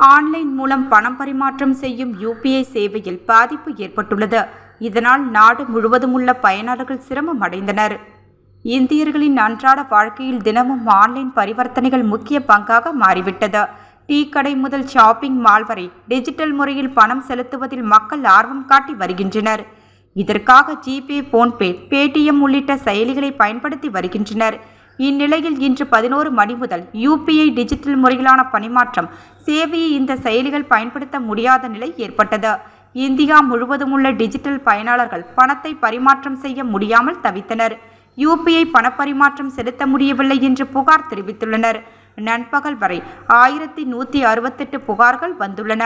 Online மூலம் பணம் பரிமாற்றம் செய்யும் யுபிஐ சேவையில் பாதிப்பு ஏற்பட்டுள்ளது. இதனால் நாடு முழுவதும் உள்ள பயனாளர்கள் சிரமம் அடைந்தனர். இந்தியர்களின் அன்றாட வாழ்க்கையில் தினமும் ஆன்லைன் பரிவர்த்தனைகள் முக்கிய பங்காக மாறிவிட்டது. டீ கடை முதல் ஷாப்பிங் மால் வரை டிஜிட்டல் முறையில் பணம் செலுத்துவதில் மக்கள் ஆர்வம் காட்டி வருகின்றனர். இதற்காக ஜிபே, போன்பே, பேடிஎம் உள்ளிட்ட செயலிகளை பயன்படுத்தி வருகின்றனர். இந்நிலையில் இன்று 11 மணி முதல் யுபிஐ டிஜிட்டல் முறையிலான பரிமாற்றம் சேவையை இந்த செயலிகள் பயன்படுத்த முடியாத நிலை ஏற்பட்டது. இந்தியா முழுவதும் உள்ள டிஜிட்டல் பயனாளர்கள் பணத்தை பரிமாற்றம் செய்ய முடியாமல் தவித்தனர். யுபிஐ பணப்பரிமாற்றம் செலுத்த முடியவில்லை என்று புகார் தெரிவித்துள்ளனர். நண்பகல் வரை 1168 புகார்கள் வந்துள்ளன.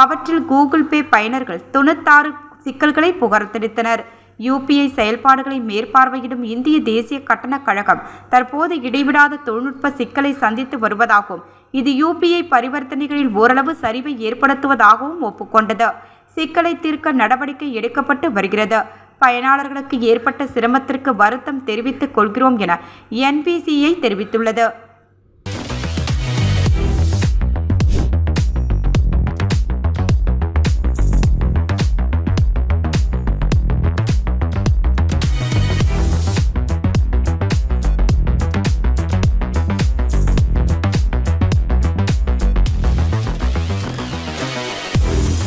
அவற்றில் கூகுள் பே பயனர்கள் 96 சிக்கல்களை புகார் தெரிவித்தனர். யுபிஐ செயல்பாடுகளை மேற்பார்வையிடும் இந்திய தேசிய கட்டணக் கழகம் தற்போது இடைவிடாத தொழில்நுட்ப சிக்கலை சந்தித்து வருவதாகவும், இது யுபிஐ பரிவர்த்தனைகளில் ஓரளவு சரிவை ஏற்படுத்துவதாகவும் ஒப்புக்கொண்டது. சிக்கலை தீர்க்க நடவடிக்கை எடுக்கப்பட்டு வருகிறது. பயனாளர்களுக்கு ஏற்பட்ட சிரமத்திற்கு வருத்தம் தெரிவித்துக் கொள்கிறோம் என என்பிசிஐ தெரிவித்துள்ளது.